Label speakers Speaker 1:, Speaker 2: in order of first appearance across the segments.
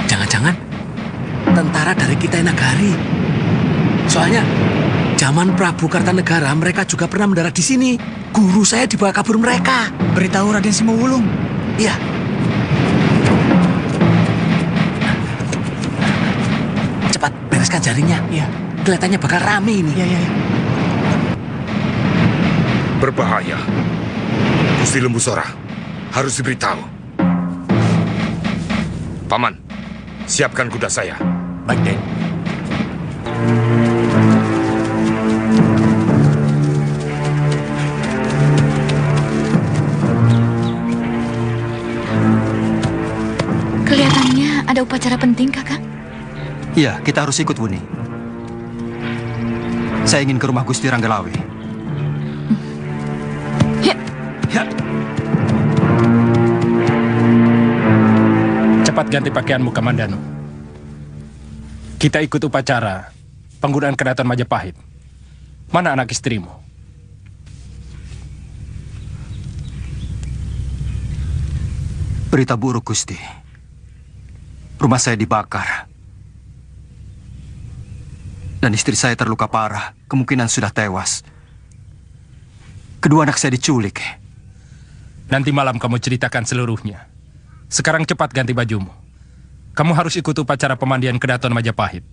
Speaker 1: Jangan-jangan tentara dari Kitai Nagari. Soalnya zaman Prabu Kartanegara mereka juga pernah mendarat di sini. Guru saya dibawa kabur mereka.
Speaker 2: Beritahu Raden Simawulung.
Speaker 1: Iya. Cepat bereskan jaringnya.
Speaker 2: Iya.
Speaker 1: Kelihatannya bakal rame ini.
Speaker 2: Iya.
Speaker 3: Berbahaya. Gusti Lembu Sora harus diberitahu. Paman, siapkan kuda saya.
Speaker 1: Baik, Den.
Speaker 4: Kelihatannya ada upacara penting, Kakak.
Speaker 2: Iya, kita harus ikut, Wuni. Saya ingin ke rumah Gusti Ranggalawe.
Speaker 4: Ya.
Speaker 5: Cepat ganti pakaianmu, Kamandanu. Kita ikut upacara penggunaan Keraton Majapahit. Mana anak istrimu?
Speaker 2: Berita buruk, Gusti. Rumah saya dibakar. Dan istri saya terluka parah. Kemungkinan sudah tewas. Kedua anak saya diculik.
Speaker 5: Nanti malam kamu ceritakan seluruhnya. Sekarang cepat ganti bajumu. Kamu harus ikut upacara pemandian Keraton Majapahit.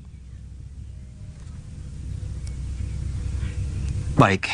Speaker 2: Baik.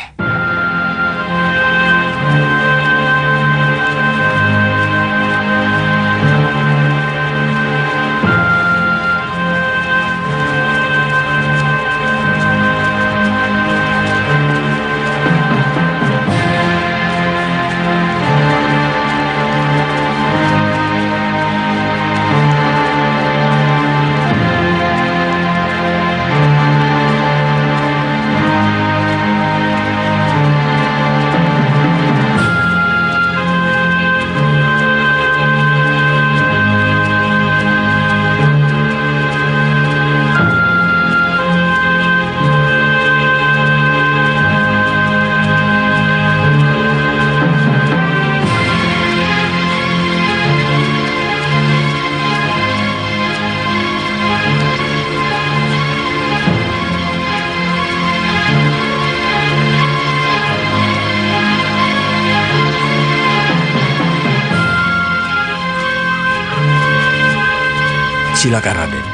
Speaker 1: Silakan, Raden.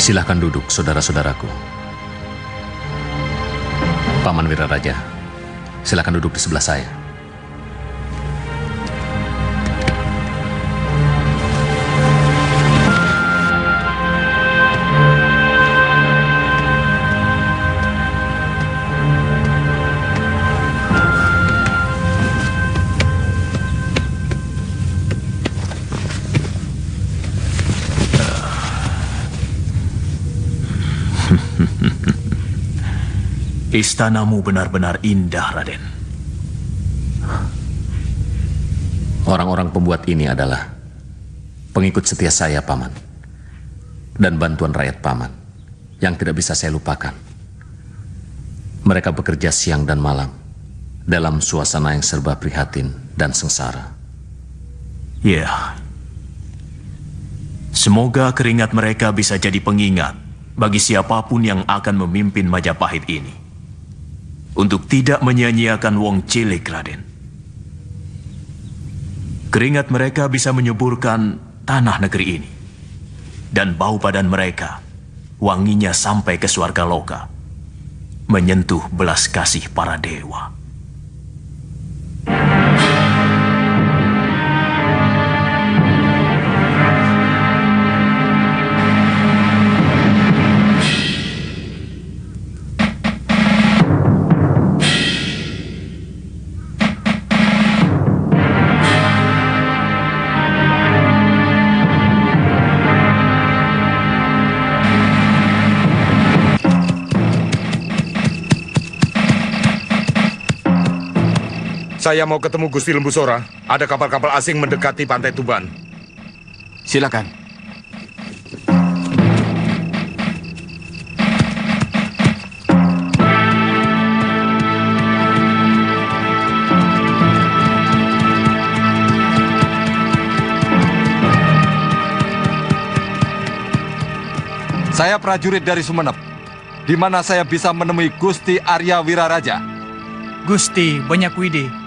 Speaker 6: Silahkan duduk, saudara-saudaraku. Paman Wiraraja, silahkan duduk di sebelah saya.
Speaker 7: Istanamu benar-benar indah, Raden.
Speaker 6: Orang-orang pembuat ini adalah pengikut setia saya, Paman. Dan bantuan rakyat Paman yang tidak bisa saya lupakan. Mereka bekerja siang dan malam dalam suasana yang serba prihatin dan sengsara.
Speaker 7: Ya. Semoga keringat mereka bisa jadi pengingat bagi siapapun yang akan memimpin Majapahit ini. Untuk tidak menyia-nyiakan wong cilik, Raden. Keringat mereka bisa menyuburkan tanah negeri ini. Dan bau badan mereka, wanginya sampai ke surga loka. Menyentuh belas kasih para dewa.
Speaker 3: Saya mau ketemu Gusti Lembusora. Ada kapal-kapal asing mendekati pantai Tuban.
Speaker 2: Silakan. Saya prajurit dari Sumenep, di mana saya bisa menemui Gusti Arya Wiraraja.
Speaker 8: Gusti Banyakwide.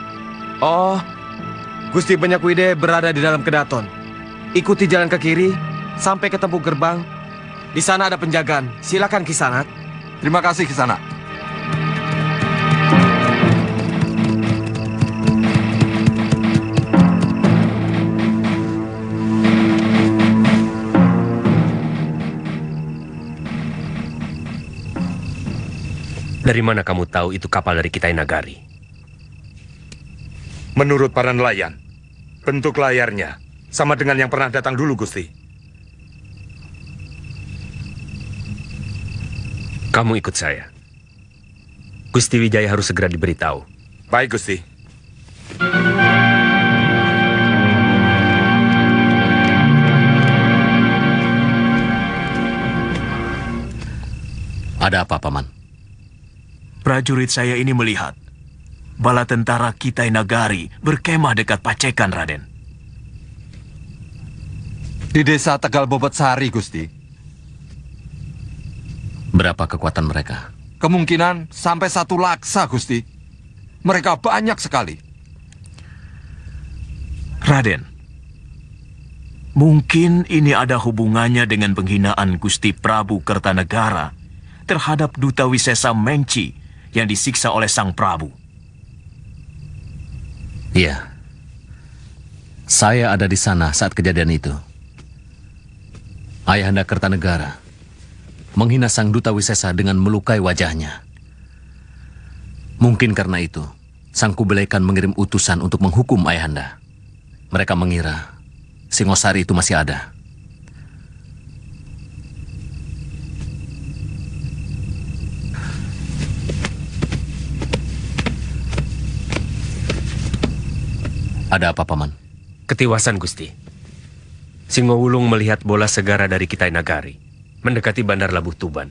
Speaker 9: Oh, Gusti Banyakwide berada di dalam kedaton. Ikuti jalan ke kiri sampai ketemu gerbang. Di sana ada penjagaan. Silakan Kisanak.
Speaker 2: Terima kasih, Kisanak.
Speaker 10: Dari mana kamu tahu itu kapal dari Kitai Nagari?
Speaker 3: Menurut para nelayan, bentuk layarnya sama dengan yang pernah datang dulu, Gusti.
Speaker 10: Kamu ikut saya. Gusti Wijaya harus segera diberitahu.
Speaker 3: Baik, Gusti.
Speaker 6: Ada apa, Paman?
Speaker 7: Prajurit saya ini melihat bala tentara Kitai Nagari berkemah dekat Pacekan, Raden.
Speaker 2: Di desa Tegal Bobot Sari, Gusti.
Speaker 6: Berapa kekuatan mereka?
Speaker 2: Kemungkinan sampai 1 laksa, Gusti. Mereka banyak sekali.
Speaker 7: Raden, mungkin ini ada hubungannya dengan penghinaan Gusti Prabu Kertanegara terhadap Duta Wisesa Mengci yang disiksa oleh Sang Prabu.
Speaker 6: Iya. Saya ada di sana saat kejadian itu. Ayahanda Kertanegara menghina Sang Duta Wisesa dengan melukai wajahnya. Mungkin karena itu, Sang Kubilai Khan mengirim utusan untuk menghukum ayahanda. Mereka mengira Singosari itu masih ada. Ada apa, Paman?
Speaker 10: Ketiwasan, Gusti. Singowulung melihat bola segara dari Kitai Nagari mendekati Bandar Labuh Tuban.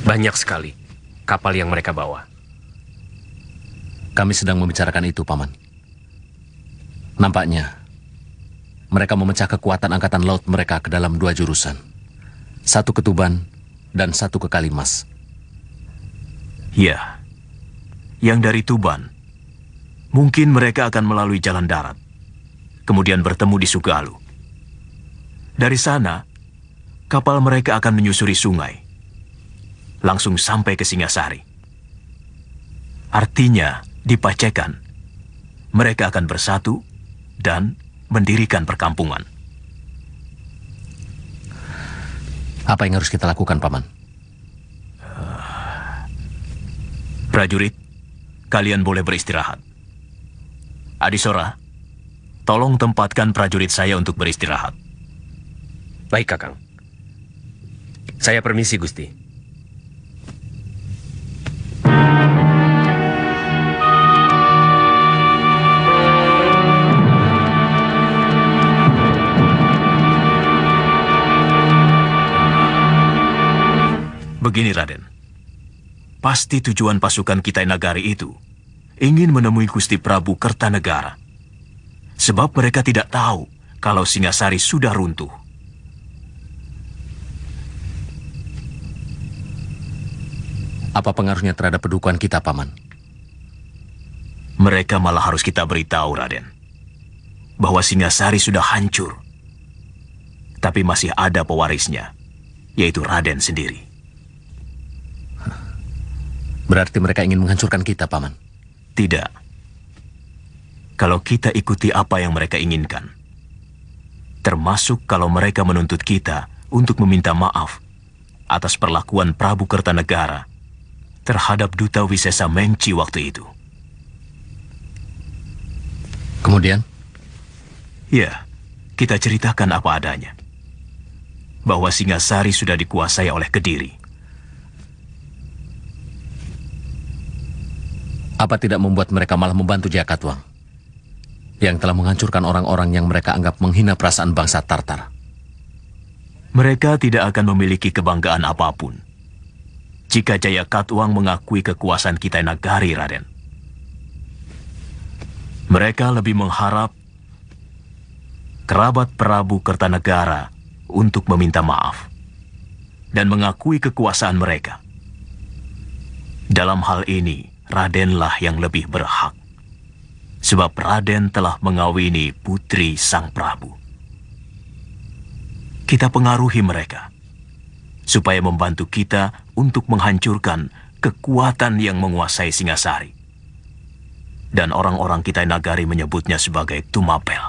Speaker 10: Banyak sekali kapal yang mereka bawa.
Speaker 6: Kami sedang membicarakan itu, Paman. Nampaknya mereka memecah kekuatan angkatan laut mereka ke dalam 2 jurusan. 1 ke Tuban dan 1 ke Kalimas.
Speaker 7: Ya, yang dari Tuban. Mungkin mereka akan melalui jalan darat, kemudian bertemu di Sugalu. Dari sana, kapal mereka akan menyusuri sungai, langsung sampai ke Singasari. Artinya, di Pacekan, mereka akan bersatu dan mendirikan perkampungan.
Speaker 6: Apa yang harus kita lakukan, Paman?
Speaker 7: Prajurit, kalian boleh beristirahat. Adisora, tolong tempatkan prajurit saya untuk beristirahat.
Speaker 10: Baik, Kakang. Saya permisi, Gusti.
Speaker 7: Begini, Raden. Pasti tujuan pasukan Kitai Nagari itu ingin menemui Gusti Prabu Kertanegara. Sebab mereka tidak tahu kalau Singasari sudah runtuh.
Speaker 6: Apa pengaruhnya terhadap pedukuhan kita, Paman?
Speaker 7: Mereka malah harus kita beritahu, Raden, bahwa Singasari sudah hancur. Tapi masih ada pewarisnya, yaitu Raden sendiri.
Speaker 6: Berarti mereka ingin menghancurkan kita, Paman?
Speaker 7: Tidak. Kalau kita ikuti apa yang mereka inginkan, termasuk kalau mereka menuntut kita untuk meminta maaf atas perlakuan Prabu Kertanegara terhadap Duta Wisesa Mengci waktu itu.
Speaker 6: Kemudian?
Speaker 7: Ya, kita ceritakan apa adanya. Bahwa Singasari sudah dikuasai oleh Kediri.
Speaker 6: Apa tidak membuat mereka malah membantu Jakatwang yang telah menghancurkan orang-orang yang mereka anggap menghina perasaan bangsa Tartar?
Speaker 7: Mereka tidak akan memiliki kebanggaan apapun jika Jayakatwang mengakui kekuasaan Kitai Nagari, Raden. Mereka lebih mengharap kerabat Prabu Kertanegara untuk meminta maaf dan mengakui kekuasaan mereka. Dalam hal ini, Radenlah yang lebih berhak, sebab Raden telah mengawini putri Sang Prabu. Kita pengaruhi mereka, supaya membantu kita untuk menghancurkan kekuatan yang menguasai Singasari. Dan orang-orang Kitai Nagari menyebutnya sebagai Tumapel.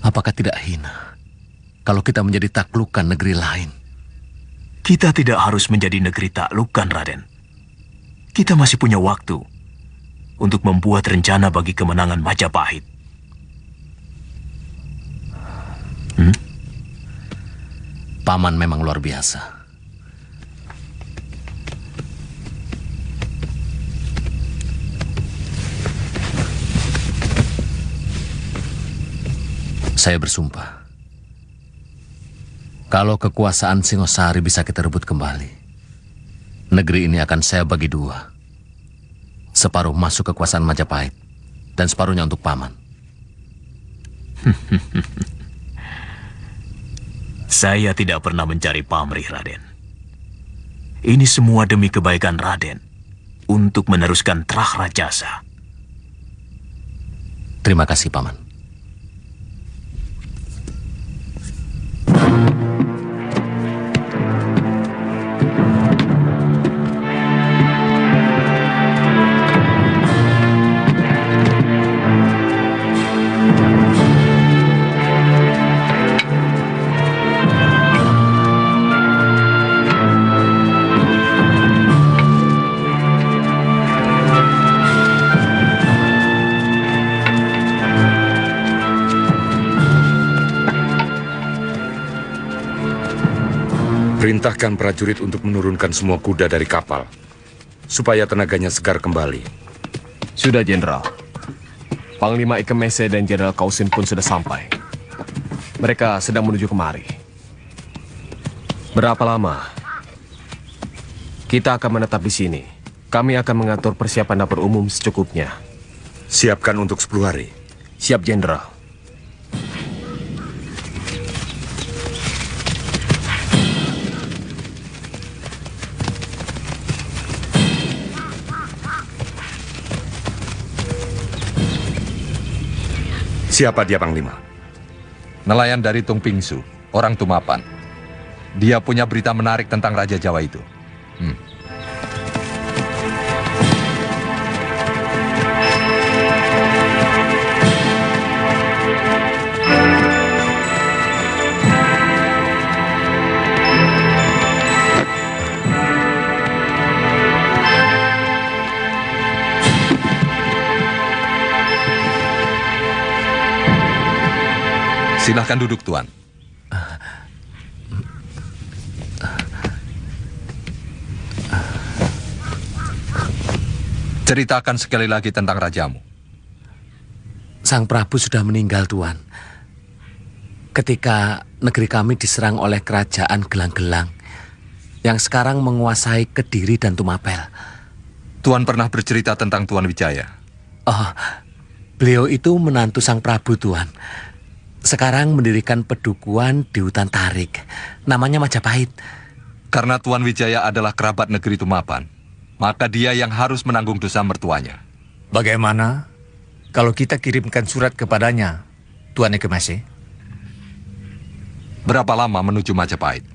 Speaker 6: Apakah tidak hina kalau kita menjadi taklukan negeri lain?
Speaker 7: Kita tidak harus menjadi negeri taklukan, Raden. Kita masih punya waktu untuk membuat rencana bagi kemenangan Majapahit.
Speaker 6: Paman memang luar biasa. Saya bersumpah, kalau kekuasaan Singosari bisa kita rebut kembali, negeri ini akan saya bagi dua. Separuh masuk kekuasaan Majapahit, dan separuhnya untuk Paman.
Speaker 7: Saya tidak pernah mencari pamrih, Raden. Ini semua demi kebaikan Raden, untuk meneruskan Trah Rajasa.
Speaker 6: Terima kasih, Paman.
Speaker 3: Perintahkan prajurit untuk menurunkan semua kuda dari kapal, supaya tenaganya segar kembali.
Speaker 9: Sudah, Jenderal. Panglima Ikemese dan Jenderal Kausin pun sudah sampai. Mereka sedang menuju kemari. Berapa lama? Kita akan menetap di sini. Kami akan mengatur persiapan dapur umum secukupnya.
Speaker 3: Siapkan untuk 10 hari.
Speaker 9: Siap, Jenderal.
Speaker 3: Siapa dia, Panglima? nelayan dari Tung Pingsu, orang Tumapan. Dia punya berita menarik tentang Raja Jawa itu. Silahkan duduk, Tuan. Ceritakan sekali lagi tentang rajamu.
Speaker 1: Sang Prabu sudah meninggal, Tuan. Ketika negeri kami diserang oleh kerajaan Gelang-Gelang yang sekarang menguasai Kediri dan Tumapel.
Speaker 3: Tuan pernah bercerita tentang Tuan Wijaya.
Speaker 1: Oh, beliau itu menantu Sang Prabu, Tuan. Sekarang mendirikan pedukuhan di hutan Tarik. Namanya Majapahit.
Speaker 3: Karena Tuan Wijaya adalah kerabat negeri Tumapan, maka dia yang harus menanggung dosa mertuanya.
Speaker 11: Bagaimana kalau kita kirimkan surat kepadanya, Tuan Ekemase?
Speaker 3: Berapa lama menuju Majapahit?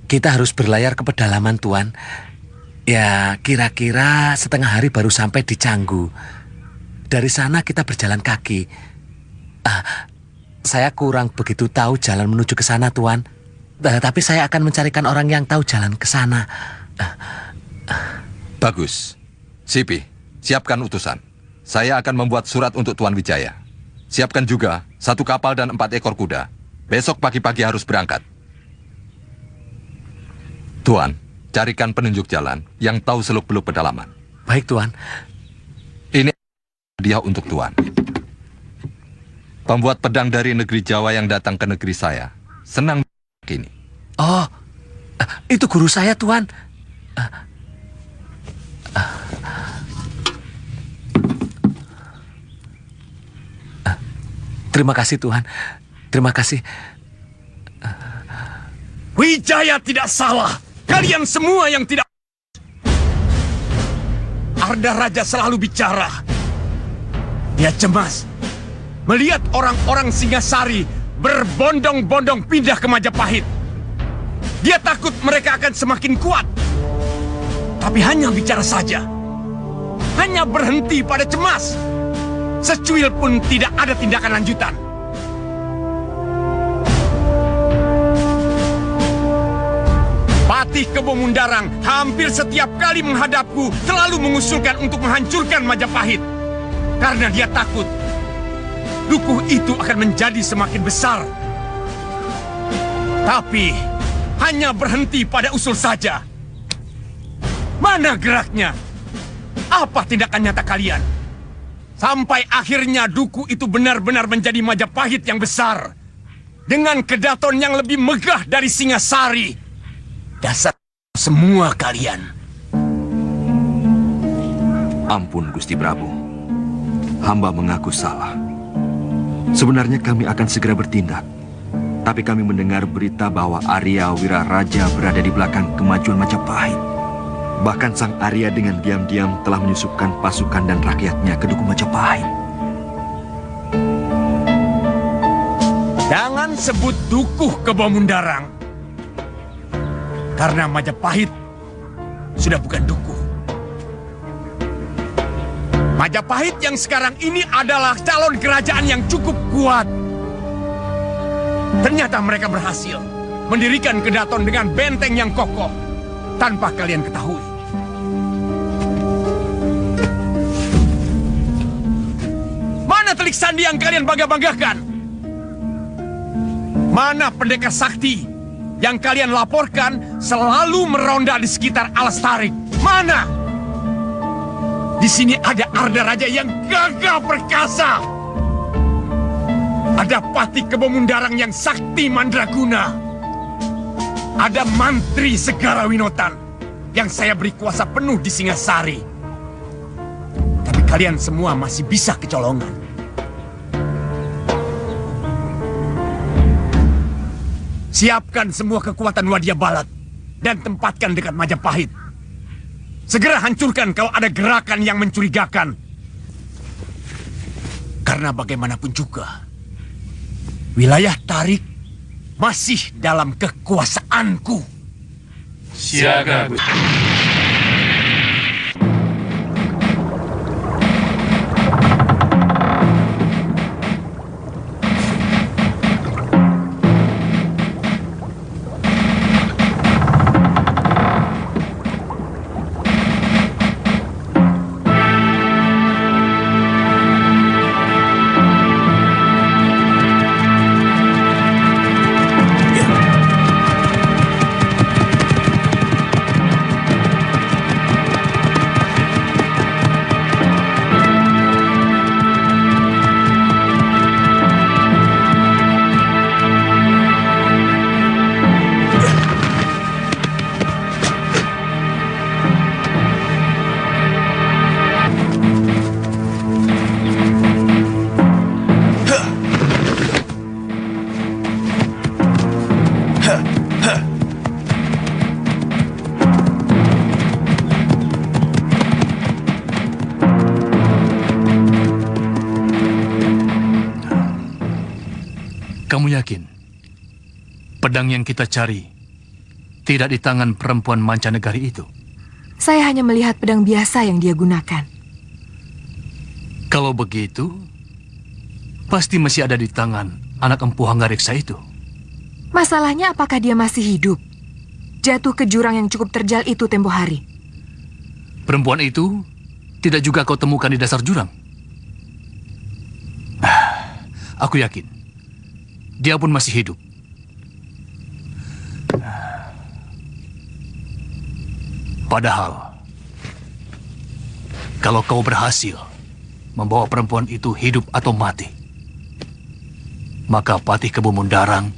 Speaker 1: Kita harus berlayar ke pedalaman, Tuan. Ya, kira-kira setengah hari baru sampai di Canggu. Dari sana kita berjalan kaki. Saya kurang begitu tahu jalan menuju ke sana, Tuan. Tapi saya akan mencarikan orang yang tahu jalan ke sana.
Speaker 3: Bagus. Sipi, siapkan utusan. Saya akan membuat surat untuk Tuan Wijaya. Siapkan juga 1 kapal dan 4 ekor kuda. Besok pagi-pagi harus berangkat. Tuan, carikan penunjuk jalan yang tahu seluk-beluk pedalaman.
Speaker 1: Baik, Tuan.
Speaker 3: Ini hadiah untuk Tuan. Pembuat pedang dari negeri Jawa yang datang ke negeri saya senang ini.
Speaker 1: Oh, itu guru saya, Tuan. Terima kasih, Tuan. Terima kasih.
Speaker 12: Wijaya tidak salah. Kalian semua yang tidak... Arda Raja selalu bicara. Dia cemas melihat orang-orang Singasari berbondong-bondong pindah ke Majapahit. Dia takut mereka akan semakin kuat. Tapi hanya bicara saja. Hanya berhenti pada cemas. Secuil pun tidak ada tindakan lanjutan. Patih Kebo Mundarang hampir setiap kali menghadapku selalu mengusulkan untuk menghancurkan Majapahit. Karena dia takut dukuh itu akan menjadi semakin besar. Tapi hanya berhenti pada usul saja. Mana geraknya? Apa tindakan nyata kalian? Sampai akhirnya dukuh itu benar-benar menjadi Majapahit yang besar. Dengan kedaton yang lebih megah dari Singasari. Dasar semua kalian.
Speaker 13: Ampun, Gusti Prabu. Hamba mengaku salah. Sebenarnya kami akan segera bertindak. Tapi kami mendengar berita bahwa Arya Wiraraja berada di belakang kemajuan Majapahit. Bahkan sang Arya dengan diam-diam telah menyusupkan pasukan dan rakyatnya ke Dukuh Majapahit.
Speaker 12: Jangan sebut Dukuh Kebo Mundarang. Karena Majapahit sudah bukan Dukuh. Majapahit yang sekarang ini adalah calon kerajaan yang cukup kuat. Ternyata mereka berhasil mendirikan kedaton dengan benteng yang kokoh tanpa kalian ketahui. Mana telik sandi yang kalian bangga-banggakan? Mana pendekar sakti yang kalian laporkan selalu meronda di sekitar Alas Tarik? Mana? Di sini ada Arda Raja yang gagah perkasa. Ada Patih Kebo Mundarang yang sakti mandraguna. Ada Mantri Segara Winotan yang saya beri kuasa penuh di Singasari. Tapi kalian semua masih bisa kecolongan. Siapkan semua kekuatan Wadia Balat dan tempatkan dekat Majapahit. Segera hancurkan kalau ada gerakan yang mencurigakan. Karena bagaimanapun juga, Wilayah Tarik masih dalam kekuasaanku.
Speaker 5: Siaga, Gusti.
Speaker 11: Kamu yakin pedang yang kita cari tidak di tangan perempuan mancanegari itu?
Speaker 14: Saya hanya melihat pedang biasa yang dia gunakan.
Speaker 11: Kalau begitu, pasti masih ada di tangan anak empu Hanggareksa itu.
Speaker 14: Masalahnya apakah dia masih hidup? Jatuh ke jurang yang cukup terjal itu tempo hari.
Speaker 11: Perempuan itu tidak juga kau temukan di dasar jurang? Aku yakin dia pun masih hidup. Padahal, kalau kau berhasil membawa perempuan itu hidup atau mati, maka Patih Kebo Mundarang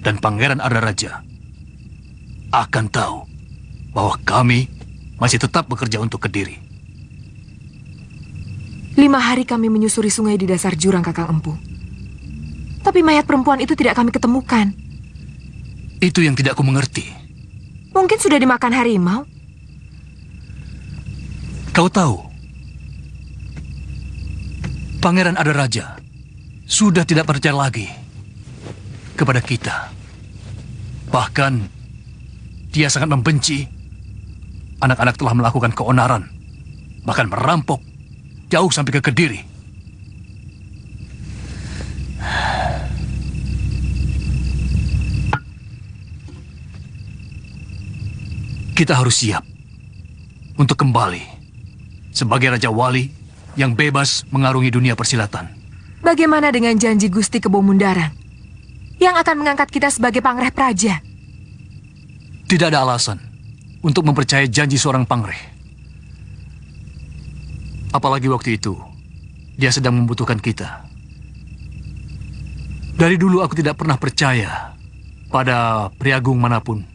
Speaker 11: dan Pangeran Adaraja akan tahu bahwa kami masih tetap bekerja untuk Kediri.
Speaker 14: 5 hari kami menyusuri sungai di dasar jurang, Kakang Empu. Tapi mayat perempuan itu tidak kami ketemukan.
Speaker 11: Itu yang tidak aku mengerti.
Speaker 14: Mungkin sudah dimakan harimau.
Speaker 11: Kau tahu, Pangeran Adaraja sudah tidak percaya lagi kepada kita. Bahkan, dia sangat membenci anak-anak telah melakukan keonaran, bahkan merampok jauh sampai ke Kediri. Kita harus siap untuk kembali sebagai Raja Wali yang bebas mengarungi dunia persilatan.
Speaker 14: Bagaimana dengan janji Gusti Kebo Mundarang yang akan mengangkat kita sebagai Pangreh Praja?
Speaker 11: Tidak ada alasan untuk mempercayai janji seorang Pangreh. Apalagi waktu itu dia sedang membutuhkan kita. Dari dulu aku tidak pernah percaya pada priagung manapun.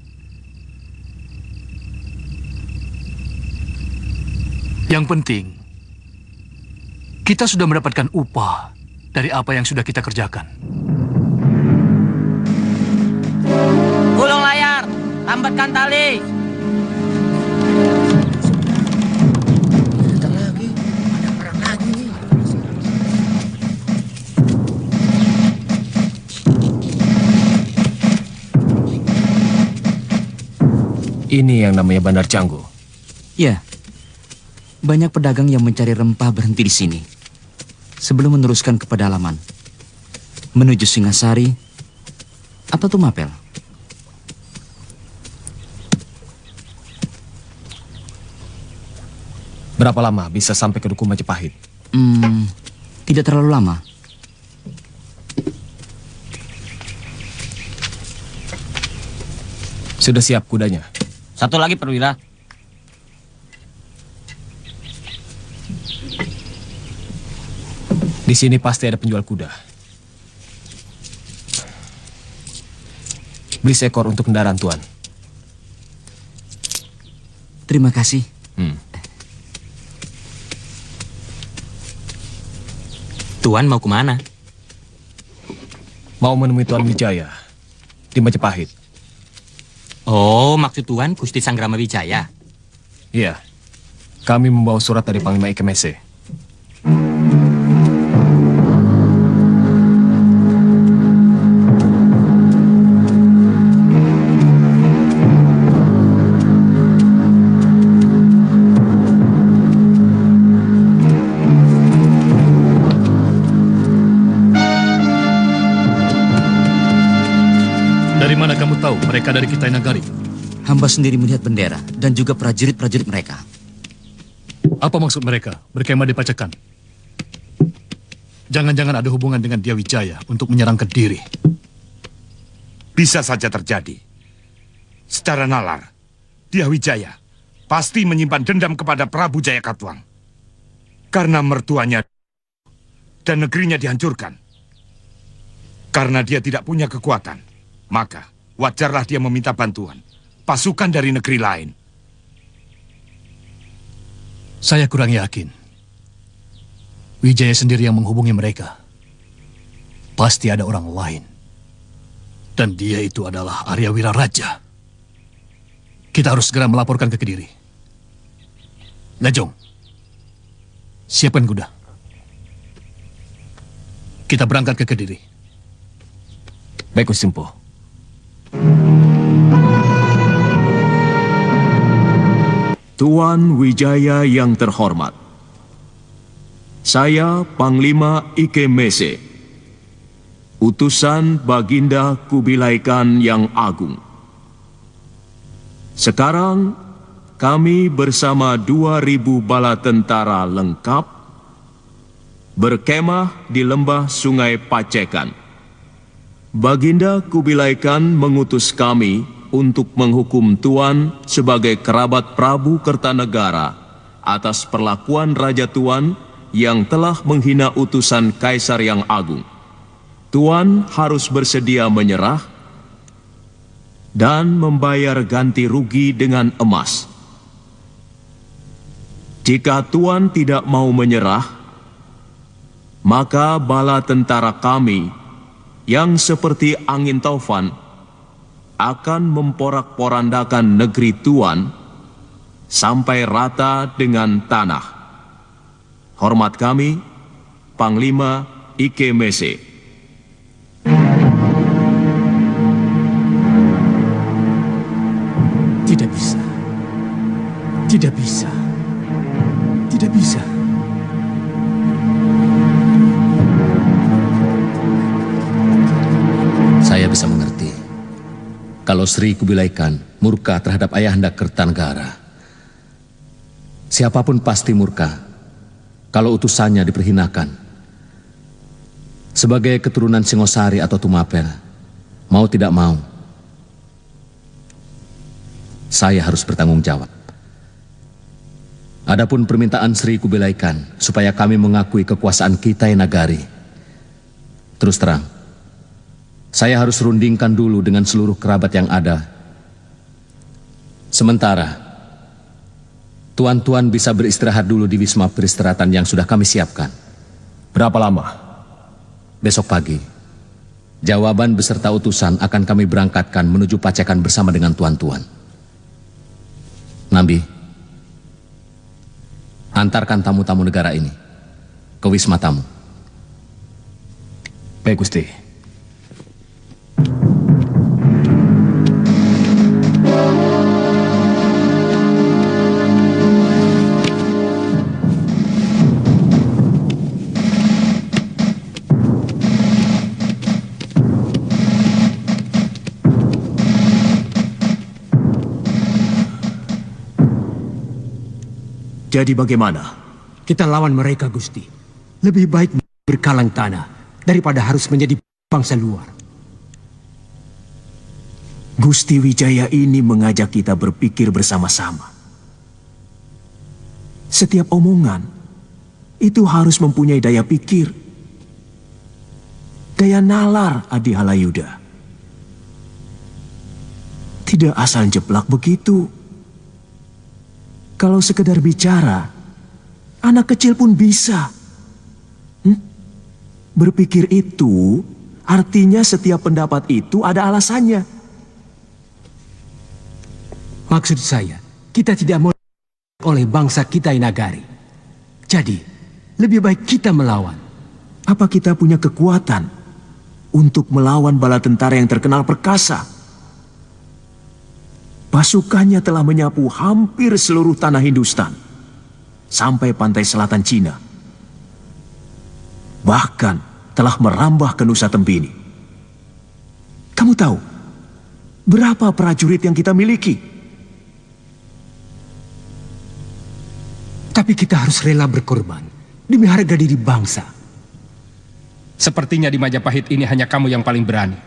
Speaker 11: Yang penting, kita sudah mendapatkan upah dari apa yang sudah kita kerjakan.
Speaker 15: Gulung layar, lambatkan tali.
Speaker 1: Ada lagi, ada perang lagi nih.
Speaker 10: Ini yang namanya Bandar Canggu.
Speaker 16: Ya. Banyak pedagang yang mencari rempah berhenti di sini sebelum meneruskan ke pedalaman menuju Singasari atau Tumapel.
Speaker 10: Berapa lama bisa sampai ke Duku Majapahit?
Speaker 16: Tidak terlalu lama.
Speaker 10: Sudah siap kudanya?
Speaker 15: Satu lagi perwira.
Speaker 10: Di sini pasti ada penjual kuda. Beli seekor untuk kendaraan Tuan.
Speaker 16: Terima kasih.
Speaker 15: Tuan mau kemana?
Speaker 10: Mau menemui Tuan Wijaya di Majapahit.
Speaker 15: Oh, maksud Tuan Gusti Sanggrama Wijaya?
Speaker 10: Iya. Kami membawa surat dari Panglima Ikemese.
Speaker 11: Dari mana kamu tahu mereka dari Kitai Nagari?
Speaker 16: Hamba sendiri melihat bendera dan juga prajurit-prajurit mereka.
Speaker 11: Apa maksud mereka berkemah di Pacekan? Jangan-jangan ada hubungan dengan Dia Wijaya untuk menyerang Kediri.
Speaker 12: Bisa saja terjadi. Secara nalar, Dia Wijaya pasti menyimpan dendam kepada Prabu Jayakatwang. Karena mertuanya dan negerinya dihancurkan. Karena dia tidak punya kekuatan, maka wajarlah dia meminta bantuan pasukan dari negeri lain.
Speaker 11: Saya kurang yakin. Wijaya sendiri yang menghubungi mereka. Pasti ada orang lain. Dan dia itu adalah Arya Wiraraja. Kita harus segera melaporkan ke Kediri. Lejong, siapkan kuda. Kita berangkat ke Kediri.
Speaker 7: Baik, Gusti Empu.
Speaker 17: Tuan Wijaya yang terhormat, saya Panglima Ike Mese, utusan Baginda Kubilai Khan yang agung. Sekarang kami bersama 2.000 bala tentara lengkap berkemah di lembah Sungai Pacekan. Baginda Kubilai Khan mengutus kami untuk menghukum Tuan sebagai kerabat Prabu Kertanegara atas perlakuan Raja Tuan yang telah menghina utusan Kaisar yang agung. Tuan harus bersedia menyerah dan membayar ganti rugi dengan emas. Jika Tuan tidak mau menyerah, maka bala tentara kami yang seperti angin taufan akan memporak-porandakan negeri Tuan sampai rata dengan tanah. Hormat kami, Panglima Ike Mese.
Speaker 12: Tidak bisa. Tidak bisa. Tidak bisa.
Speaker 6: Saya bisa mengerti. Kalau Sri Kubilai Khan murka terhadap Ayahanda Kertanegara, siapapun pasti murka kalau utusannya diperhinakan. Sebagai keturunan Singosari atau Tumapel, mau tidak mau, saya harus bertanggung jawab. Adapun permintaan Sri Kubilai Khan supaya kami mengakui kekuasaan Kitai Nagari, terus terang, saya harus rundingkan dulu dengan seluruh kerabat yang ada. Sementara, tuan-tuan bisa beristirahat dulu di wisma peristirahatan yang sudah kami siapkan.
Speaker 7: Berapa lama?
Speaker 6: Besok pagi. Jawaban beserta utusan akan kami berangkatkan menuju Pacekan bersama dengan tuan-tuan. Nambi, antarkan tamu-tamu negara ini ke wisma tamu.
Speaker 7: Baik, Gusti.
Speaker 17: Jadi bagaimana?
Speaker 18: Kita lawan mereka, Gusti. Lebih baik berkalang tanah daripada harus menjadi bangsa luar.
Speaker 17: Gusti Wijaya ini mengajak kita berpikir bersama-sama. Setiap omongan itu harus mempunyai daya pikir, daya nalar, Adi Halayuda. Tidak asal jeplak begitu. Kalau sekedar bicara, anak kecil pun bisa. Berpikir itu artinya setiap pendapat itu ada alasannya.
Speaker 18: Maksud saya, kita tidak mau oleh bangsa Kitai Nagari. Jadi, lebih baik kita melawan.
Speaker 17: Apa kita punya kekuatan untuk melawan bala tentara yang terkenal perkasa? Pasukannya telah menyapu hampir seluruh tanah Hindustan, sampai pantai selatan Cina. Bahkan telah merambah ke Nusa Tembini. Kamu tahu, Berapa prajurit yang kita miliki?
Speaker 18: Tapi kita harus rela berkorban demi harga diri bangsa.
Speaker 5: Sepertinya di Majapahit ini hanya kamu yang paling berani.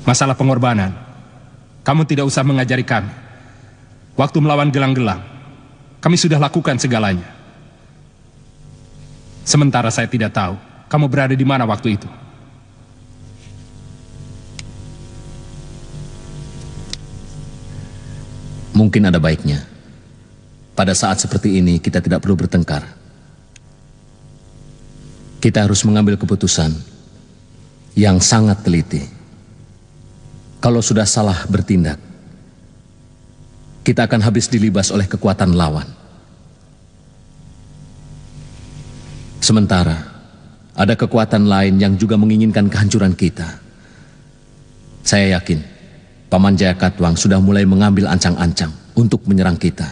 Speaker 5: Masalah pengorbanan, kamu tidak usah mengajari kami. Waktu melawan gelang-gelang, kami sudah lakukan segalanya. Sementara saya tidak tahu kamu berada di mana waktu itu.
Speaker 6: Mungkin ada baiknya, pada saat seperti ini kita tidak perlu bertengkar. Kita harus mengambil keputusan yang sangat teliti. Kalau sudah salah bertindak, kita akan habis dilibas oleh kekuatan lawan. Sementara, ada kekuatan lain yang juga menginginkan kehancuran kita. Saya yakin, Paman Jayakatwang sudah mulai mengambil ancang-ancang untuk menyerang kita.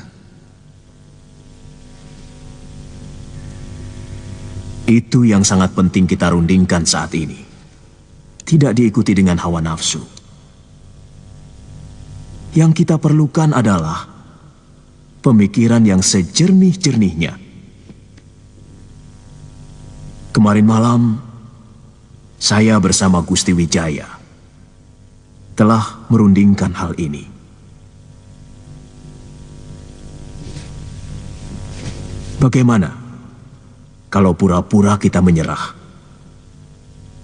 Speaker 17: Itu yang sangat penting kita rundingkan saat ini. Tidak diikuti dengan hawa nafsu. Yang kita perlukan adalah pemikiran yang sejernih-jernihnya. Kemarin malam, saya bersama Gusti Wijaya telah merundingkan hal ini. Bagaimana kalau pura-pura kita menyerah?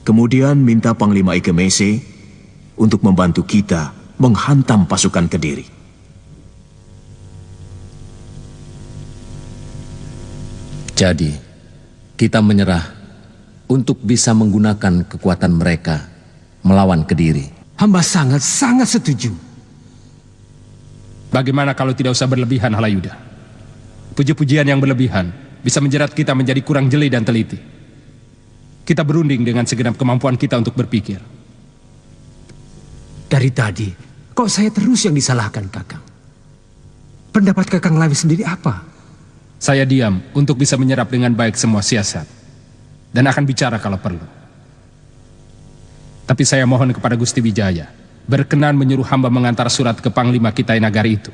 Speaker 17: Kemudian minta Panglima Ikemese untuk membantu kita menghantam pasukan Kediri.
Speaker 6: Jadi, kita menyerah untuk bisa menggunakan kekuatan mereka melawan Kediri.
Speaker 18: Hamba sangat-sangat setuju.
Speaker 5: Bagaimana kalau tidak usah berlebihan, Halayuda? Puji-pujian yang berlebihan bisa menjerat kita menjadi kurang jeli dan teliti. Kita berunding dengan segenap kemampuan kita untuk berpikir.
Speaker 18: Dari tadi, kok saya terus yang disalahkan, Kakang? Pendapat Kakang Lawi sendiri apa?
Speaker 5: Saya diam untuk bisa menyerap dengan baik semua siasat. Dan akan bicara kalau perlu. Tapi saya mohon kepada Gusti Wijaya, berkenan menyuruh hamba mengantar surat ke Panglima Kitai Nagari itu.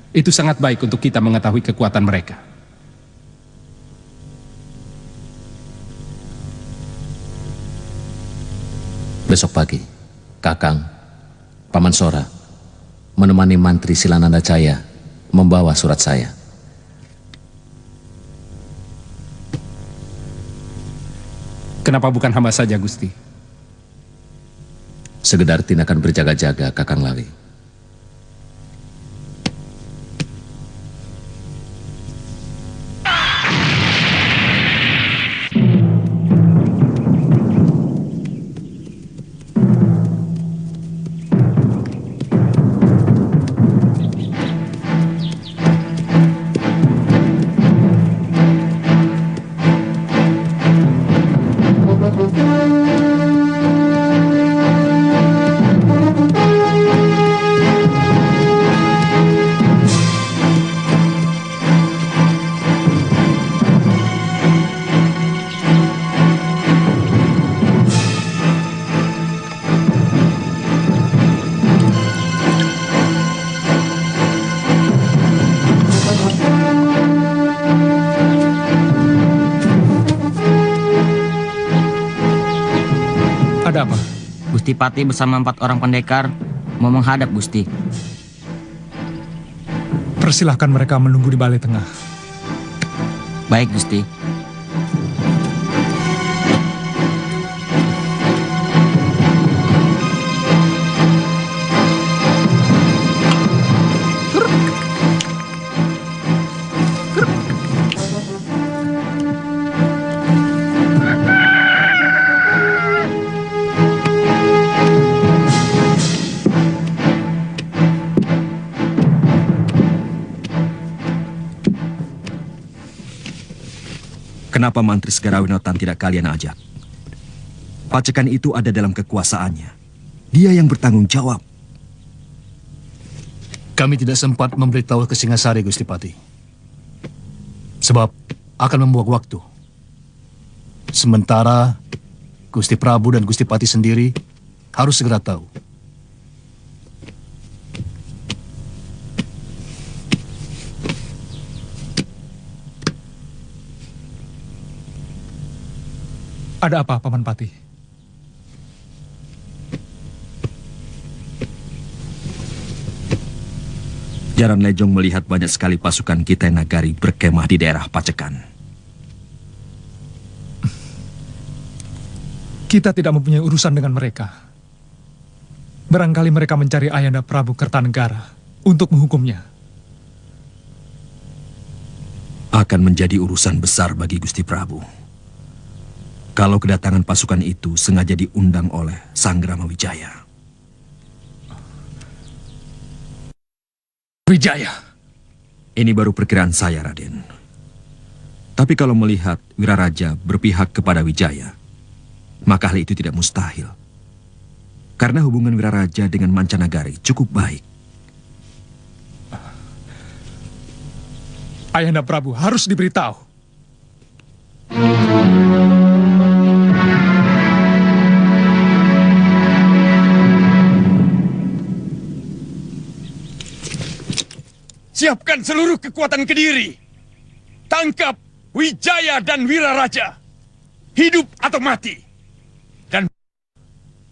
Speaker 5: Itu sangat baik untuk kita mengetahui kekuatan mereka.
Speaker 6: Besok pagi, Kakang, Paman Sora, menemani Mantri Silananda Caya membawa surat saya.
Speaker 5: Kenapa bukan hamba saja, Gusti?
Speaker 6: Sekedar tindakan berjaga-jaga, Kakang Lawi.
Speaker 16: Ada apa? Gusti Pati bersama 4 orang pendekar mau menghadap Gusti.
Speaker 8: Persilahkan mereka menunggu di balai tengah.
Speaker 16: Baik, Gusti.
Speaker 13: Kenapa Mantri Segarawinotan tidak kalian ajak? Pacekan itu ada dalam kekuasaannya. Dia yang bertanggung jawab.
Speaker 11: Kami tidak sempat memberitahu ke Singasari, Gusti Pati. Sebab akan membuang waktu. Sementara Gusti Prabu dan Gusti Pati sendiri harus segera tahu
Speaker 8: Ada apa, Paman Pati?
Speaker 13: Jaran Lejong melihat banyak sekali pasukan Kitai Nagari berkemah di daerah Pacekan.
Speaker 8: Kita tidak mempunyai urusan dengan mereka. Barangkali mereka mencari Ayahanda Prabu Kertanegara untuk menghukumnya.
Speaker 13: Akan menjadi urusan besar bagi Gusti Prabu. Kalau kedatangan pasukan itu sengaja diundang oleh Sanggrama Wijaya.
Speaker 8: Wijaya.
Speaker 13: Ini baru perkiraan saya, Raden. Tapi kalau melihat Wiraraja berpihak kepada Wijaya, maka hal itu tidak mustahil. Karena hubungan Wiraraja dengan Mancanagari cukup baik.
Speaker 8: Ayahanda Prabu harus diberitahu.
Speaker 12: Siapkan seluruh kekuatan Kediri. Tangkap Wijaya dan Wiraraja. Hidup atau mati. Dan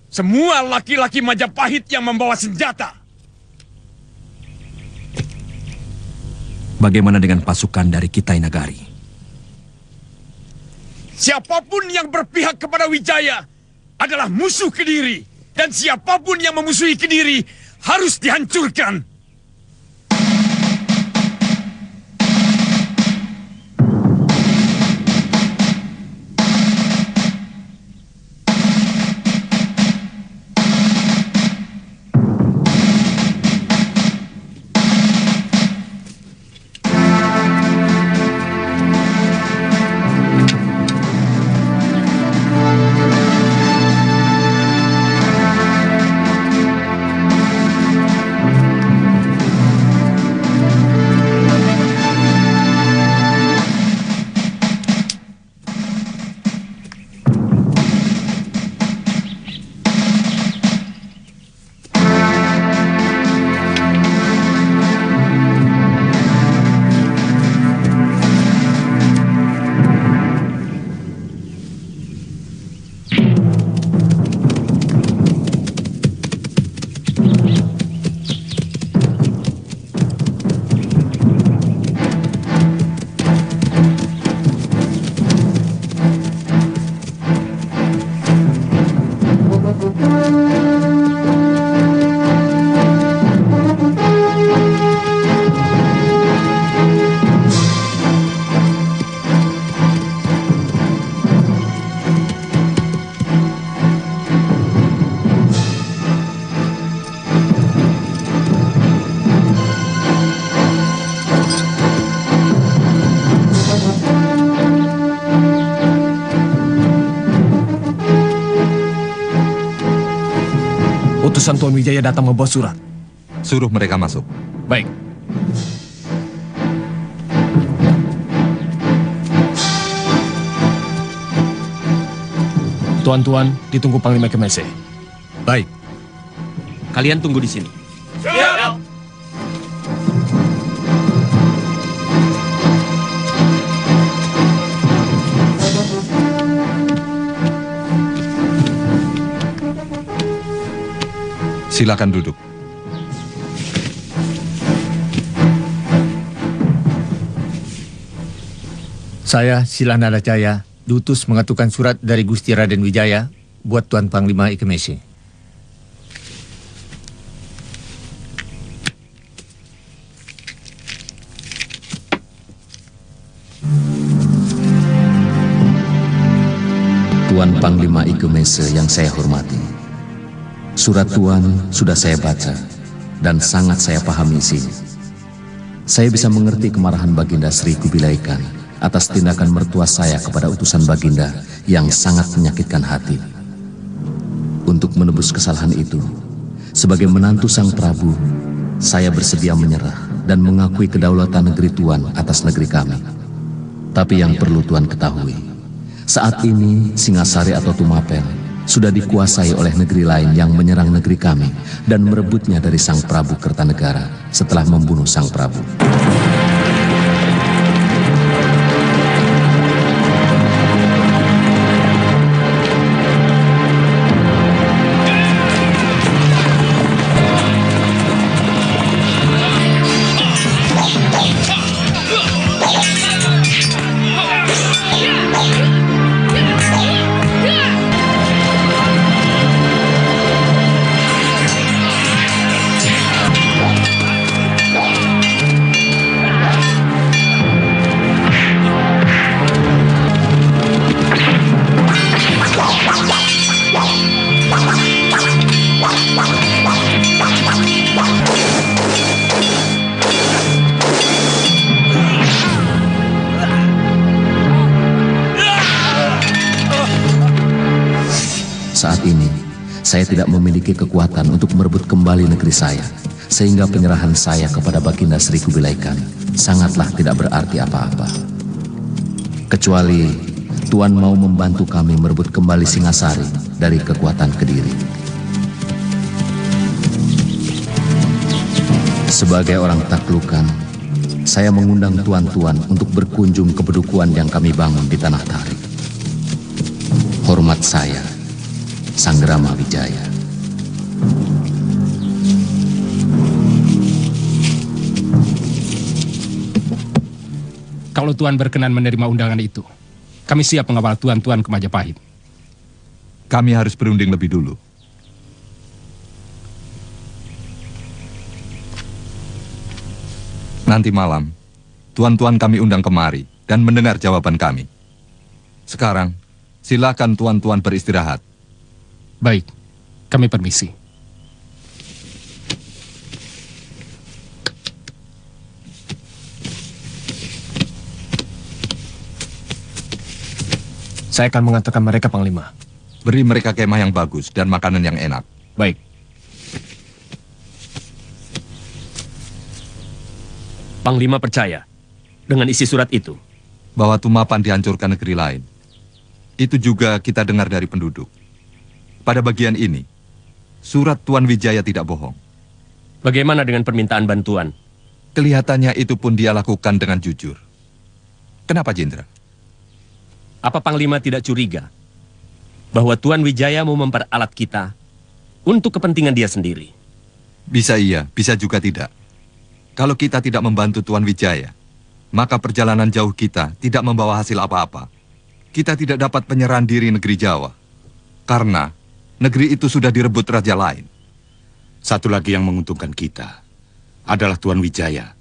Speaker 12: semua laki-laki Majapahit yang membawa senjata.
Speaker 13: Bagaimana dengan pasukan dari Kitai Nagari?
Speaker 12: Siapapun yang berpihak kepada Wijaya adalah musuh Kediri. Dan siapapun yang memusuhi Kediri harus dihancurkan.
Speaker 9: Utusan Tuan Wijaya datang membawa surat.
Speaker 3: Suruh mereka masuk.
Speaker 9: Baik. Tuan-tuan, ditunggu Panglima Kemese.
Speaker 3: Baik.
Speaker 15: Kalian tunggu di sini.
Speaker 12: Siap.
Speaker 3: Silakan duduk.
Speaker 19: Saya Silanada Jaya, diutus mengaturkan surat dari Gusti Raden Wijaya buat Tuan Panglima Ikemese.
Speaker 6: Tuan Panglima Ikemese yang saya hormati. Surat Tuan sudah saya baca dan sangat saya pahami isinya. Saya bisa mengerti kemarahan Baginda Sri Kubilai Khan atas tindakan mertua saya kepada utusan Baginda yang sangat menyakitkan hati. Untuk menebus kesalahan itu, sebagai menantu Sang Prabu, saya bersedia menyerah dan mengakui kedaulatan negeri Tuan atas negeri kami. Tapi yang perlu Tuan ketahui, saat ini Singasari atau Tumapel sudah dikuasai oleh negeri lain yang menyerang negeri kami dan merebutnya dari Sang Prabu Kertanegara setelah membunuh Sang Prabu. Saat ini, saya tidak memiliki kekuatan untuk merebut kembali negeri saya, sehingga penyerahan saya kepada Baginda Sri Kubilai Khan sangatlah tidak berarti apa-apa. Kecuali Tuan mau membantu kami merebut kembali Singasari dari kekuatan Kediri. Sebagai orang taklukan, saya mengundang tuan-tuan untuk berkunjung ke pedukuhan yang kami bangun di Tanah Tarik. Hormat saya, Sanggrama Wijaya.
Speaker 5: Kalau Tuan berkenan menerima undangan itu, kami siap mengawal tuan-tuan ke Majapahit.
Speaker 3: Kami harus berunding lebih dulu. Nanti malam, tuan-tuan kami undang kemari dan mendengar jawaban kami. Sekarang, silakan tuan-tuan beristirahat.
Speaker 5: Baik, kami permisi.
Speaker 9: Saya akan mengantarkan mereka, Panglima.
Speaker 3: Beri mereka kemah yang bagus dan makanan yang enak.
Speaker 9: Baik.
Speaker 10: Panglima percaya dengan isi surat itu?
Speaker 3: Bahwa Tumapan dihancurkan negeri lain. Itu juga kita dengar dari penduduk. Pada bagian ini, surat Tuan Wijaya tidak bohong.
Speaker 10: Bagaimana dengan permintaan bantuan?
Speaker 3: Kelihatannya itu pun dia lakukan dengan jujur. Kenapa, Jendra?
Speaker 10: Apa Panglima tidak curiga bahwa Tuan Wijaya mau memperalat kita untuk kepentingan dia sendiri?
Speaker 3: Bisa iya, bisa juga tidak. Kalau kita tidak membantu Tuan Wijaya, maka perjalanan jauh kita tidak membawa hasil apa-apa. Kita tidak dapat penyerahan diri negeri Jawa, karena negeri itu sudah direbut raja lain.
Speaker 12: Satu lagi yang menguntungkan kita adalah Tuan Wijaya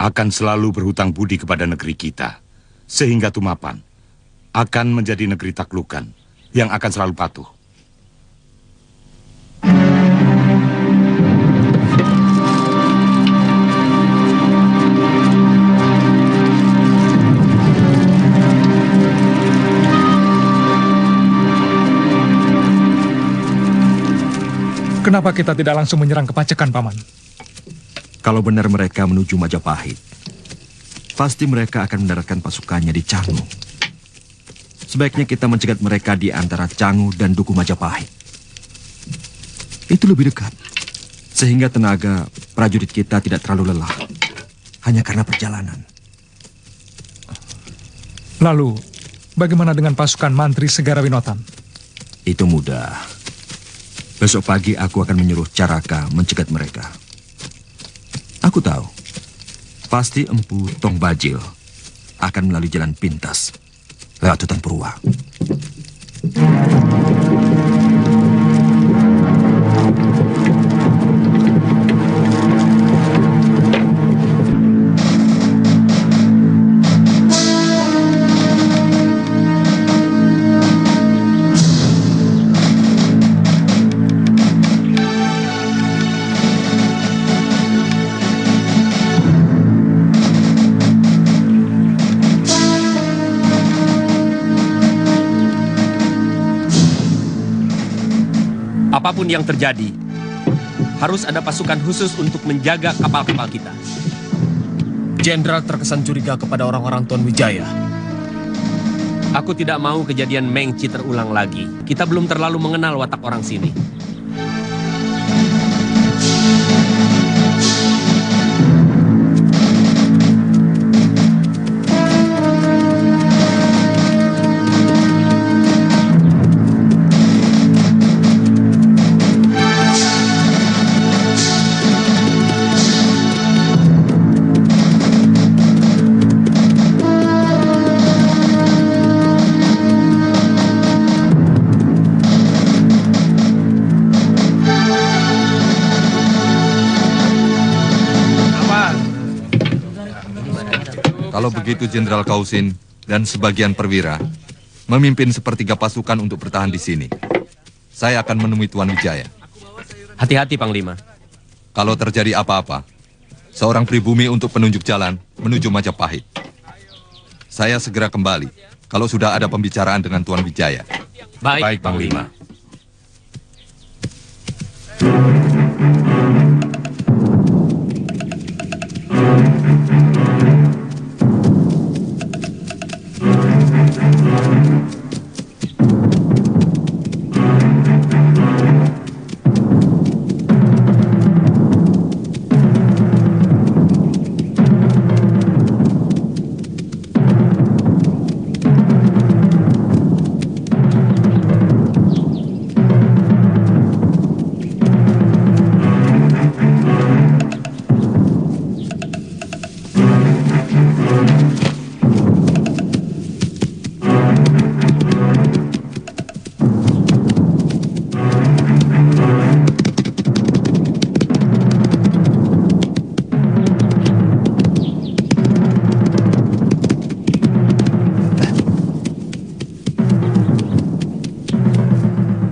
Speaker 12: akan selalu berhutang budi kepada negeri kita, sehingga Tumapan akan menjadi negeri taklukan yang akan selalu patuh.
Speaker 8: Kenapa kita tidak langsung menyerang ke Pacekan, Paman?
Speaker 13: Kalau benar mereka menuju Majapahit, pasti mereka akan mendaratkan pasukannya di Canggu. Sebaiknya kita mencegat mereka di antara Canggu dan Duku Majapahit. Itu lebih dekat, sehingga tenaga prajurit kita tidak terlalu lelah, hanya karena perjalanan.
Speaker 8: Lalu, bagaimana dengan pasukan Mantri Segara Winotan?
Speaker 13: Itu mudah. Besok pagi aku akan menyuruh Caraka mencegat mereka. Aku tahu, pasti Empu Tong Bajil akan melalui jalan pintas lewat hutan Purwa.
Speaker 10: Apapun yang terjadi, harus ada pasukan khusus untuk menjaga kapal-kapal kita.
Speaker 9: Jenderal terkesan curiga kepada orang-orang Tuan Wijaya.
Speaker 10: Aku tidak mau kejadian Mengci terulang lagi. Kita belum terlalu mengenal watak orang sini.
Speaker 3: Kalau begitu Jenderal Kausin dan sebagian perwira memimpin sepertiga pasukan untuk bertahan di sini. Saya akan menemui Tuan Wijaya.
Speaker 10: Hati-hati, Panglima.
Speaker 3: Kalau terjadi apa-apa, seorang pribumi untuk penunjuk jalan menuju Majapahit. Saya segera kembali kalau sudah ada pembicaraan dengan Tuan Wijaya.
Speaker 10: Baik, Panglima.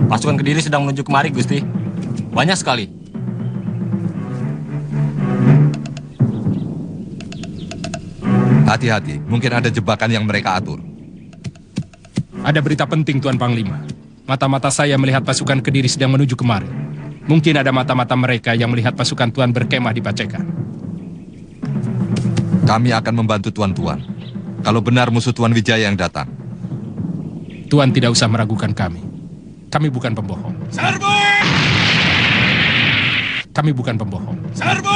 Speaker 15: Pasukan Kediri sedang menuju kemari, Gusti. Banyak sekali.
Speaker 3: Hati-hati, mungkin ada jebakan yang mereka atur.
Speaker 5: Ada berita penting, Tuan Panglima. Mata-mata saya melihat pasukan Kediri sedang menuju kemari. Mungkin ada mata-mata mereka yang melihat pasukan Tuan berkemah di Pacekan.
Speaker 3: Kami akan membantu tuan-tuan. Kalau benar musuh Tuan Wijaya yang datang.
Speaker 5: Tuan tidak usah meragukan kami. Kami bukan pembohong.
Speaker 12: Serbu!
Speaker 5: Kami bukan pembohong.
Speaker 12: Serbu!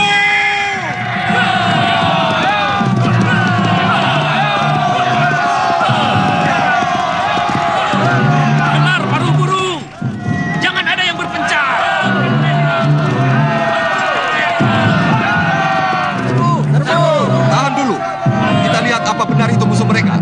Speaker 10: Dengar, paruh burung! Jangan ada yang berpencar!
Speaker 3: Tahan dulu. Kita lihat apa benar itu musuh mereka.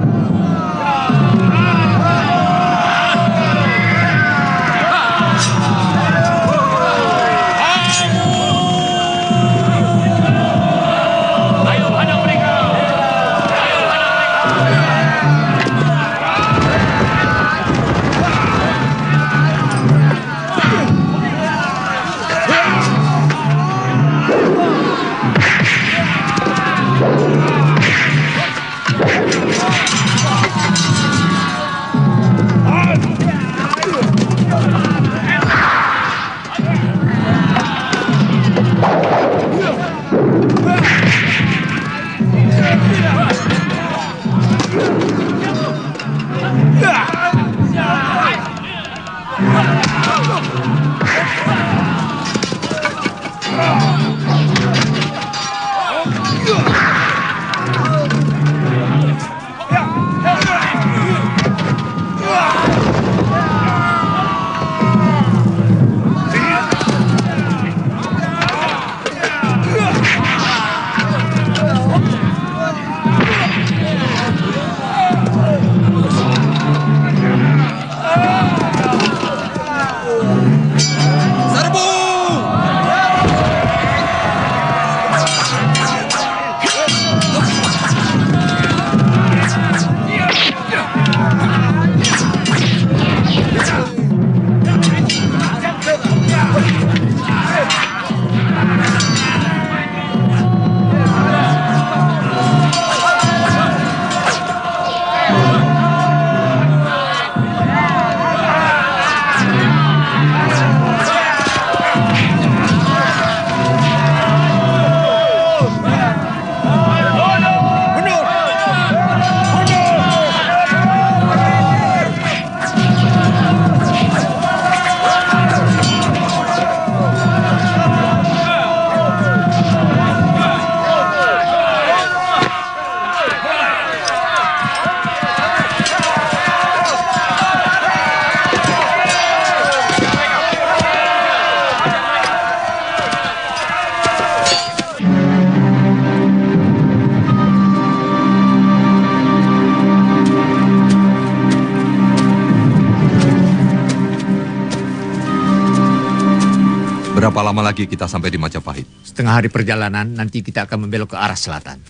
Speaker 3: Berapa lama lagi kita sampai di Majapahit?
Speaker 19: Setengah hari perjalanan, nanti kita akan membelok ke arah selatan.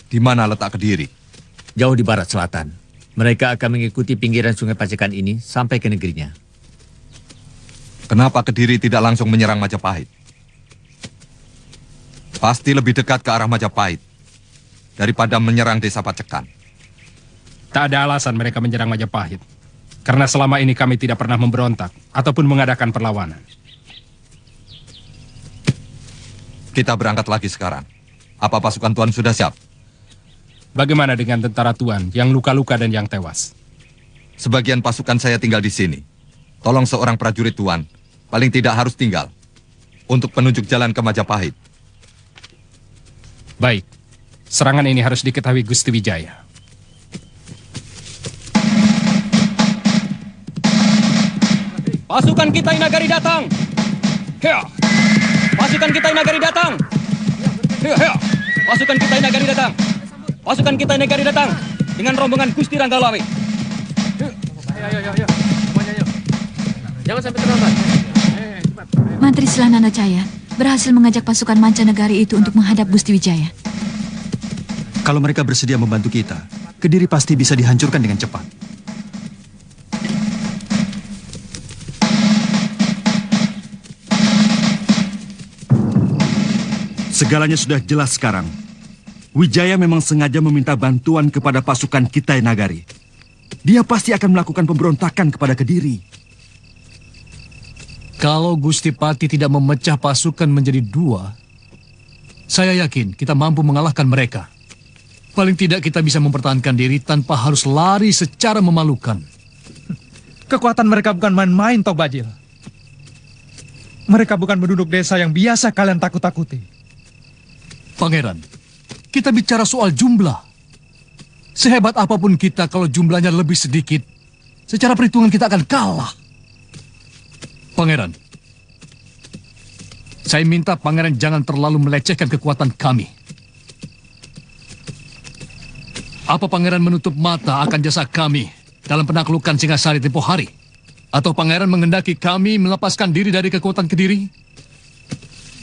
Speaker 3: Di mana letak Kediri?
Speaker 19: Jauh di barat selatan. Mereka akan mengikuti pinggiran sungai Pacekan ini sampai ke negerinya.
Speaker 3: Kenapa Kediri tidak langsung menyerang Majapahit? Pasti lebih dekat ke arah Majapahit daripada menyerang desa Pacekan.
Speaker 5: Tak ada alasan mereka menyerang Majapahit. Karena selama ini kami tidak pernah memberontak ataupun mengadakan perlawanan.
Speaker 3: Kita berangkat lagi sekarang. Apa pasukan Tuan sudah siap?
Speaker 5: Bagaimana dengan tentara Tuan yang luka-luka dan yang tewas?
Speaker 3: Sebagian pasukan saya tinggal di sini. Tolong seorang prajurit Tuan, paling tidak harus tinggal, untuk penunjuk jalan ke Majapahit.
Speaker 5: Baik, serangan ini harus diketahui Gusti Wijaya.
Speaker 15: Pasukan kita Nagari datang. Hea. Pasukan kita Nagari datang. Hea. Pasukan kita Nagari datang. Pasukan kita Nagari datang dengan rombongan Gusti Ranggalawe.
Speaker 9: Ayo. Semuanya ayo. Jangan sampai terlambat.
Speaker 4: Mantri Silananda Jaya berhasil mengajak pasukan mancanegari itu untuk menghadap Gusti Wijaya.
Speaker 2: Kalau mereka bersedia membantu kita, Kediri pasti bisa dihancurkan dengan cepat.
Speaker 13: Segalanya sudah jelas sekarang. Wijaya memang sengaja meminta bantuan kepada pasukan Kitai Nagari. Dia pasti akan melakukan pemberontakan kepada Kediri.
Speaker 11: Kalau Gusti Pati tidak memecah pasukan menjadi dua, saya yakin kita mampu mengalahkan mereka. Paling tidak kita bisa mempertahankan diri tanpa harus lari secara memalukan.
Speaker 8: Kekuatan mereka bukan main-main, Tok Bajil. Mereka bukan penduduk desa yang biasa kalian takut-takuti.
Speaker 11: Pangeran, kita bicara soal jumlah. Sehebat apapun kita kalau jumlahnya lebih sedikit, secara perhitungan kita akan kalah. Pangeran, saya minta Pangeran jangan terlalu melecehkan kekuatan kami. Apa Pangeran menutup mata akan jasa kami dalam penaklukan Singasari tempoh hari? Atau Pangeran menghendaki kami melepaskan diri dari kekuatan Kediri?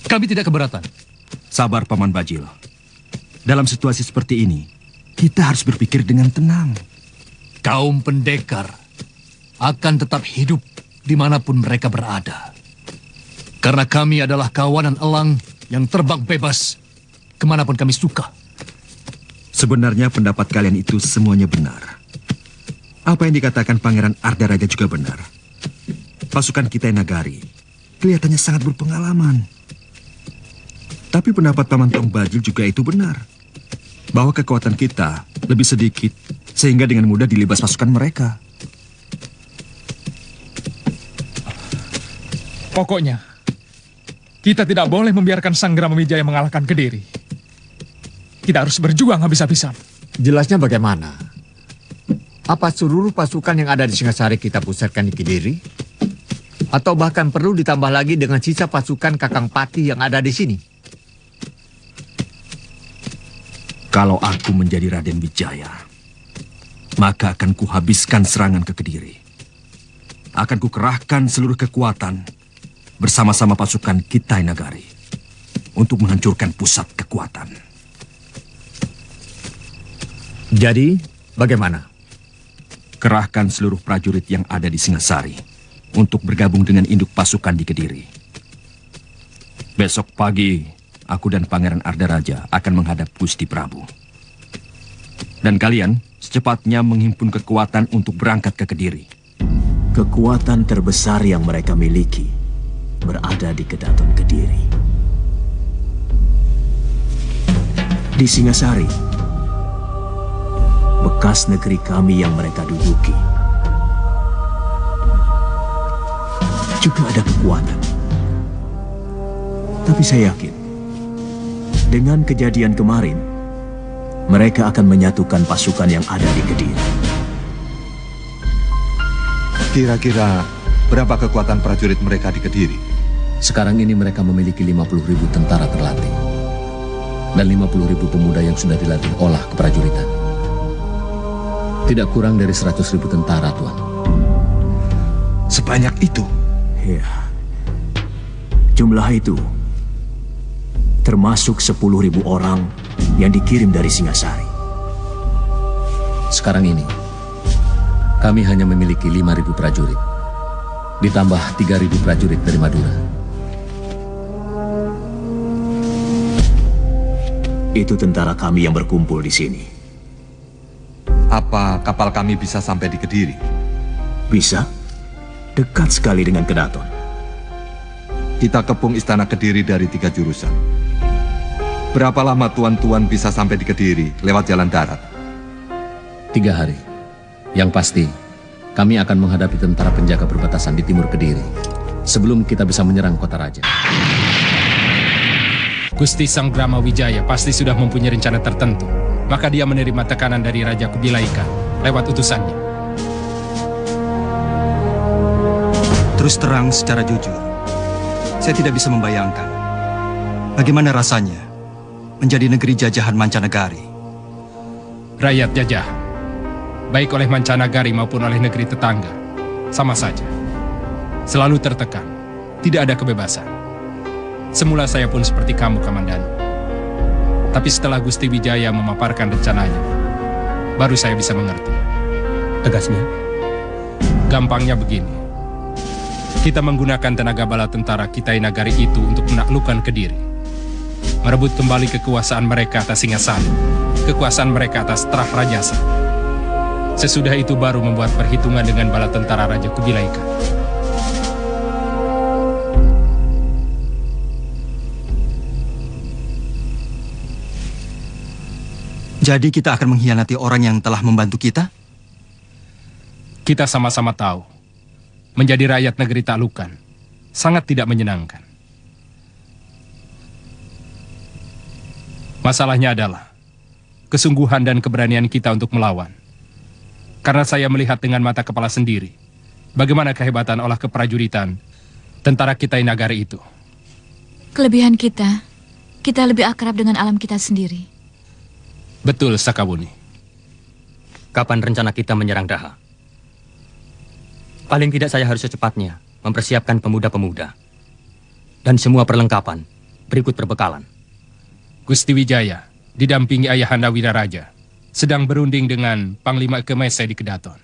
Speaker 11: Kami tidak keberatan.
Speaker 13: Sabar, Paman Bajil. Dalam situasi seperti ini, kita harus berpikir dengan tenang.
Speaker 11: Kaum pendekar akan tetap hidup dimanapun mereka berada. Karena kami adalah kawanan elang yang terbang bebas kemanapun kami suka.
Speaker 13: Sebenarnya pendapat kalian itu semuanya benar. Apa yang dikatakan Pangeran Ardaraja juga benar. Pasukan Kitai Nagari kelihatannya sangat berpengalaman. Tapi pendapat Paman Tong Bajil juga itu benar. Bahwa kekuatan kita lebih sedikit, sehingga dengan mudah dilibas pasukan mereka.
Speaker 8: Pokoknya, kita tidak boleh membiarkan Sang Grama Wijaya mengalahkan Kediri. Kita harus berjuang habis-habisan.
Speaker 19: Jelasnya bagaimana? Apa seluruh pasukan yang ada di Singasari kita pusatkan di Kediri? Atau bahkan perlu ditambah lagi dengan sisa pasukan Kakang Pati yang ada di sini?
Speaker 13: Kalau aku menjadi Raden Wijaya, maka akan kuhabiskan serangan ke Kediri. Akan kukerahkan seluruh kekuatan bersama-sama pasukan Kitai Nagari untuk menghancurkan pusat kekuatan.
Speaker 19: Jadi, bagaimana?
Speaker 13: Kerahkan seluruh prajurit yang ada di Singasari untuk bergabung dengan induk pasukan di Kediri. Besok pagi, aku dan Pangeran Ardaraja akan menghadap Gusti Prabu. Dan kalian secepatnya menghimpun kekuatan untuk berangkat ke Kediri.
Speaker 7: Kekuatan terbesar yang mereka miliki berada di Kedaton Kediri. Di Singasari, bekas negeri kami yang mereka duduki, juga ada kekuatan. Tapi saya yakin, dengan kejadian kemarin, mereka akan menyatukan pasukan yang ada di Kediri.
Speaker 3: Kira-kira berapa kekuatan prajurit mereka di Kediri?
Speaker 6: Sekarang ini mereka memiliki 50.000 tentara terlatih dan 50.000 pemuda yang sudah dilatih olah keprajuritan. Tidak kurang dari 100.000 tentara, Tuan.
Speaker 3: Sebanyak itu?
Speaker 7: Ya. Jumlah itu termasuk 10.000 orang yang dikirim dari Singasari.
Speaker 6: Sekarang ini, kami hanya memiliki 5.000 prajurit, ditambah 3.000 prajurit dari Madura.
Speaker 7: Itu tentara kami yang berkumpul di sini.
Speaker 3: Apa kapal kami bisa sampai di Kediri?
Speaker 7: Bisa. Dekat sekali dengan Kedaton.
Speaker 3: Kita kepung istana Kediri dari 3 jurusan. Berapa lama tuan-tuan bisa sampai di Kediri lewat jalan darat?
Speaker 6: 3 hari. Yang pasti, kami akan menghadapi tentara penjaga perbatasan di timur Kediri sebelum kita bisa menyerang kota raja.
Speaker 5: Gusti Sang Brahma Wijaya pasti sudah mempunyai rencana tertentu. Maka dia menerima tekanan dari Raja Kubilaika lewat utusannya.
Speaker 2: Terus terang secara jujur, saya tidak bisa membayangkan bagaimana rasanya menjadi negeri jajahan mancanegari.
Speaker 5: Rakyat jajah, baik oleh mancanegari maupun oleh negeri tetangga, sama saja. Selalu tertekan, tidak ada kebebasan. Semula saya pun seperti kamu, Kamandanu. Tapi setelah Gusti Wijaya memaparkan rencananya, baru saya bisa mengerti.
Speaker 10: Tegasnya?
Speaker 5: Gampangnya begini. Kita menggunakan tenaga bala tentara Kitai Nagari itu untuk menaklukkan Kediri. Merebut kembali kekuasaan mereka atas Singasari, kekuasaan mereka atas Trah Rajasa. Sesudah itu baru membuat perhitungan dengan bala tentara Raja Kubilaika.
Speaker 2: Jadi kita akan mengkhianati orang yang telah membantu kita?
Speaker 5: Kita sama-sama tahu, menjadi rakyat negeri taklukan sangat tidak menyenangkan. Masalahnya adalah kesungguhan dan keberanian kita untuk melawan. Karena saya melihat dengan mata kepala sendiri bagaimana kehebatan olah keprajuritan tentara Kitai Nagari itu.
Speaker 4: Kelebihan kita lebih akrab dengan alam kita sendiri.
Speaker 5: Betul, Sakawuni.
Speaker 15: Kapan rencana kita menyerang Daha? Paling tidak saya harus secepatnya mempersiapkan pemuda-pemuda dan semua perlengkapan berikut perbekalan.
Speaker 5: Gusti Wijaya didampingi Ayahanda Wiraraja sedang berunding dengan Panglima Kemese di Kedaton.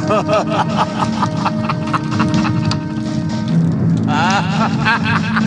Speaker 12: Ha ha ha ha!